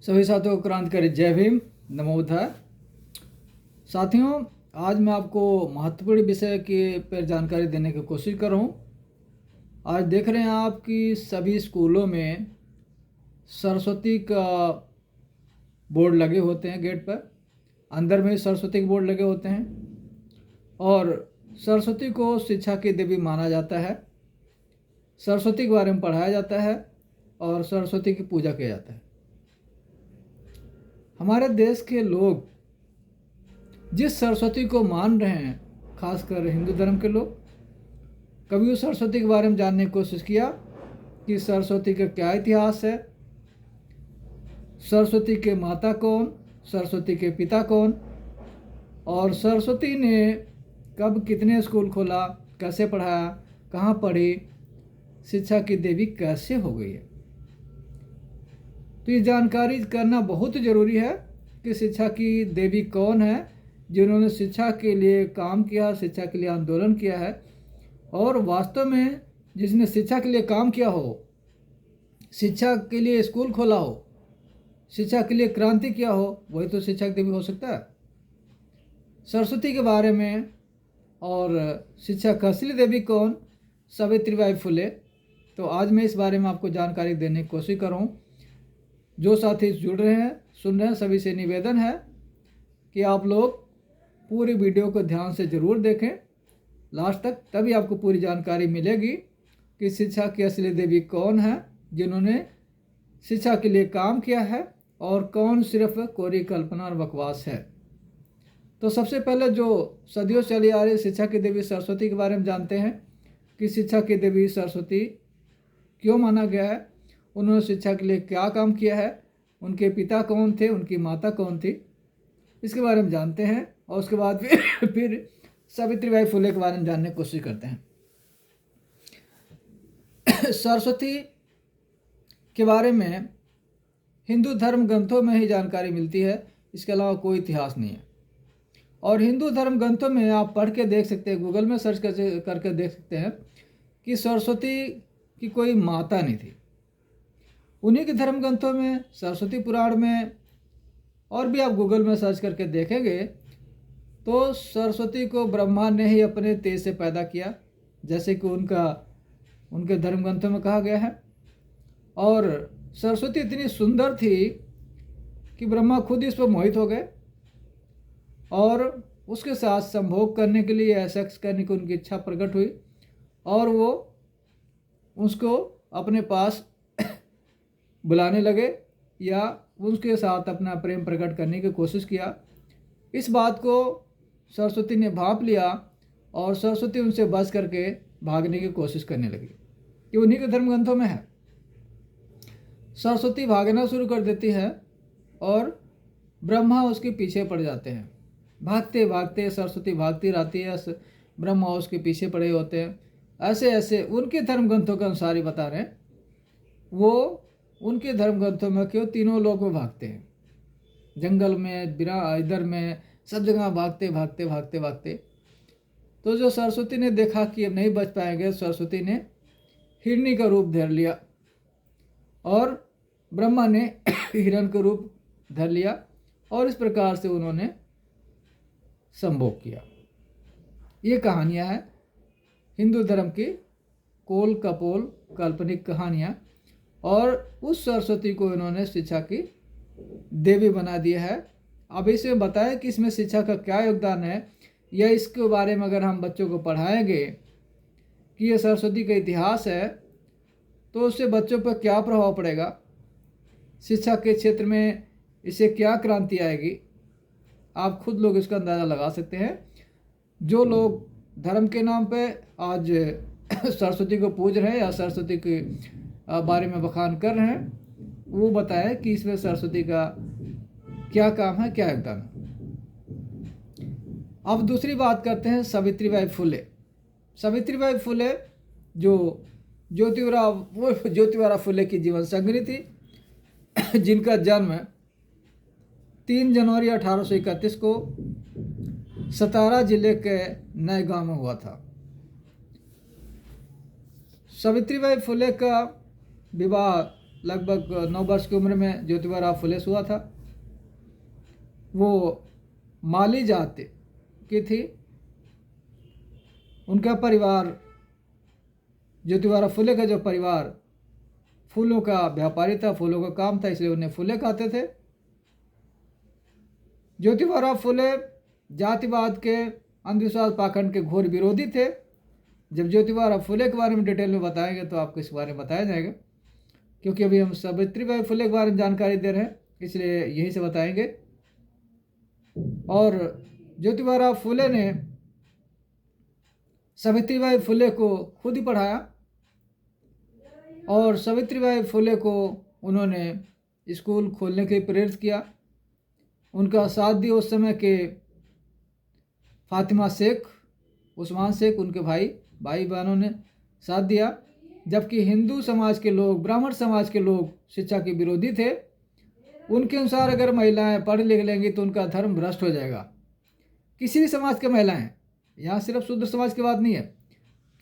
सभी साथियों को क्रांतिकारी जय भीम, नमो बुद्धाय। साथियों, आज मैं आपको महत्वपूर्ण विषय के पर जानकारी देने की कोशिश कर रहा हूँ। आज देख रहे हैं आप कि सभी स्कूलों में सरस्वती का बोर्ड लगे होते हैं, गेट पर अंदर में सरस्वती के बोर्ड लगे होते हैं और सरस्वती को शिक्षा की देवी माना जाता है। सरस्वती के बारे में पढ़ाया जाता है और सरस्वती की पूजा किया जाता है। हमारे देश के लोग जिस सरस्वती को मान रहे हैं, खासकर हिंदू धर्म के लोग, कभी उस सरस्वती के बारे में जानने की कोशिश किया कि सरस्वती का क्या इतिहास है, सरस्वती के माता कौन, सरस्वती के पिता कौन, और सरस्वती ने कब कितने स्कूल खोला, कैसे पढ़ाया, कहाँ पढ़ी, शिक्षा की देवी कैसे हो गई है। तो ये जानकारी करना बहुत ज़रूरी है कि शिक्षा की देवी कौन है, जिन्होंने शिक्षा के लिए काम किया, शिक्षा के लिए आंदोलन किया है। और वास्तव में जिसने शिक्षा के लिए काम किया हो, शिक्षा के लिए स्कूल खोला हो, शिक्षा के लिए क्रांति किया हो, वही तो शिक्षा की देवी हो सकता है। सरस्वती के बारे में और शिक्षा का असली देवी कौन, सावित्रीबाई फुले, तो आज मैं इस बारे में आपको जानकारी देने की कोशिश कर रहा हूँ। जो साथी जुड़ रहे हैं, सुन रहे हैं, सभी से निवेदन है कि आप लोग पूरी वीडियो को ध्यान से ज़रूर देखें लास्ट तक, तभी आपको पूरी जानकारी मिलेगी कि शिक्षा की असली देवी कौन है, जिन्होंने शिक्षा के लिए काम किया है, और कौन सिर्फ कोरी कल्पना और बकवास है। तो सबसे पहले जो सदियों चली आ रही शिक्षा की देवी सरस्वती के बारे में जानते हैं कि शिक्षा की देवी सरस्वती क्यों माना गया है, उन्होंने शिक्षा के लिए क्या काम किया है, उनके पिता कौन थे, उनकी माता कौन थी, इसके बारे में जानते हैं। और उसके बाद फिर सावित्रीबाई फुले के बारे में जानने की कोशिश करते हैं। सरस्वती के बारे में हिंदू धर्म ग्रंथों में ही जानकारी मिलती है, इसके अलावा कोई इतिहास नहीं है। और हिंदू धर्म ग्रंथों में आप पढ़ के देख सकते हैं, गूगल में सर्च करके देख सकते हैं कि सरस्वती की कोई माता नहीं थी। उन्हीं के धर्म ग्रंथों में, सरस्वती पुराण में, और भी आप गूगल में सर्च करके देखेंगे तो सरस्वती को ब्रह्मा ने ही अपने तेज से पैदा किया, जैसे कि उनके धर्म ग्रंथों में कहा गया है। और सरस्वती इतनी सुंदर थी कि ब्रह्मा खुद इस पर मोहित हो गए और उसके साथ संभोग करने के लिए, सेक्स करने की उनकी इच्छा प्रकट हुई और वो उसको अपने पास बुलाने लगे या उसके साथ अपना प्रेम प्रकट करने की कोशिश किया। इस बात को सरस्वती ने भांप लिया और सरस्वती उनसे बच करके भागने की कोशिश करने लगी। ये उन्हीं के धर्म ग्रंथों में है। सरस्वती भागना शुरू कर देती है और ब्रह्मा उसके पीछे पड़ जाते हैं। भागते भागते सरस्वती भागती रहती है, ब्रह्मा उसके पीछे पड़े होते हैं। ऐसे ऐसे उनके धर्म ग्रंथों के अनुसार ही बता रहे हैं, वो उनके धर्म ग्रंथों में क्यों तीनों लोग में भागते हैं, जंगल में, इधर में, सब जगह भागते भागते भागते भागते। तो जो सरस्वती ने देखा कि अब नहीं बच पाएंगे, सरस्वती ने हिरणी का रूप धर लिया और ब्रह्मा ने हिरण का रूप धर लिया और इस प्रकार से उन्होंने संभोग किया। ये कहानियाँ हैं हिंदू धर्म की कोल कपोल काल्पनिक कहानियाँ, और उस सरस्वती को इन्होंने शिक्षा की देवी बना दिया है। अब इसमें बताएं कि इसमें शिक्षा का क्या योगदान है, या इसके बारे में अगर हम बच्चों को पढ़ाएंगे कि ये सरस्वती का इतिहास है तो उससे बच्चों पर क्या प्रभाव पड़ेगा, शिक्षा के क्षेत्र में इससे क्या क्रांति आएगी, आप खुद लोग इसका अंदाज़ा लगा सकते हैं। जो लोग धर्म के नाम पे आज सरस्वती को पूज रहे हैं या सरस्वती के बारे में बखान कर रहे हैं, वो बताएं कि इसमें सरस्वती का क्या काम है, क्या योगदान है। अब दूसरी बात करते हैं सावित्रीबाई फुले। सावित्रीबाई फुले जो ज्योतिबा फुले की जीवन संगिनी थी, जिनका जन्म 3 जनवरी 1831 को सतारा जिले के नए गांव में हुआ था। सावित्रीबाई फुले का विवाह लगभग 9 वर्ष की उम्र में ज्योतिबा फुले से हुआ था। वो माली जाति की थी। उनका परिवार, ज्योतिबा फुले का जो परिवार फूलों का व्यापारी था, फूलों का काम था, इसलिए उन्हें फुले कहते थे। ज्योतिबा फुले जातिवाद के, अंधविश्वास, पाखंड के घोर विरोधी थे। जब ज्योतिबा फुले के बारे में डिटेल में बताएंगे तो आपको इस बारे में बताया जाएगा, क्योंकि अभी हम सावित्रीबाई फुले के बारे में जानकारी दे रहे हैं, इसलिए यहीं से बताएंगे। और ज्योतिबा फुले ने सावित्रीबाई फुले को खुद ही पढ़ाया और सावित्रीबाई फुले को उन्होंने स्कूल खोलने के लिए प्रेरित किया। उनका साथ दिया उस समय के फातिमा शेख, उस्मान शेख, उनके भाई बहनों ने साथ दिया। जबकि हिंदू समाज के लोग, ब्राह्मण समाज के लोग शिक्षा के विरोधी थे। उनके अनुसार अगर महिलाएं पढ़ लिख लेंगी तो उनका धर्म भ्रष्ट हो जाएगा। किसी भी समाज के महिलाएं, यहाँ सिर्फ शूद्र समाज की बात नहीं है,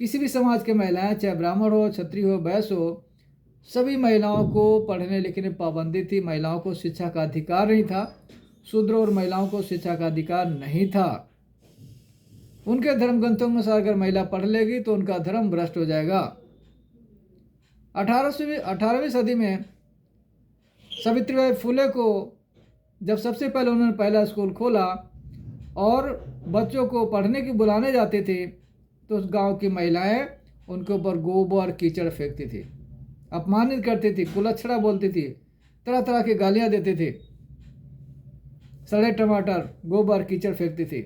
किसी भी समाज के महिलाएं, चाहे ब्राह्मण हो, क्षत्रिय हो, वैश्य हो, सभी महिलाओं को पढ़ने लिखने में पाबंदी थी। महिलाओं को शिक्षा का अधिकार नहीं था। शूद्र और महिलाओं को शिक्षा का अधिकार नहीं था। उनके धर्म ग्रंथों के अनुसार अगर महिला पढ़ लेगी तो उनका धर्म भ्रष्ट हो जाएगा। 18वीं सदी में सावित्रीबाई फुले को जब सबसे पहले उन्होंने पहला स्कूल खोला और बच्चों को पढ़ने की बुलाने जाते थे तो उस गांव की महिलाएं उनके ऊपर गोबर कीचड़ फेंकती थी, अपमानित करती थी, कुलच्छड़ा बोलती थी, तरह तरह की गालियां देती थी, सड़े टमाटर, गोबर कीचड़ फेंकती थी।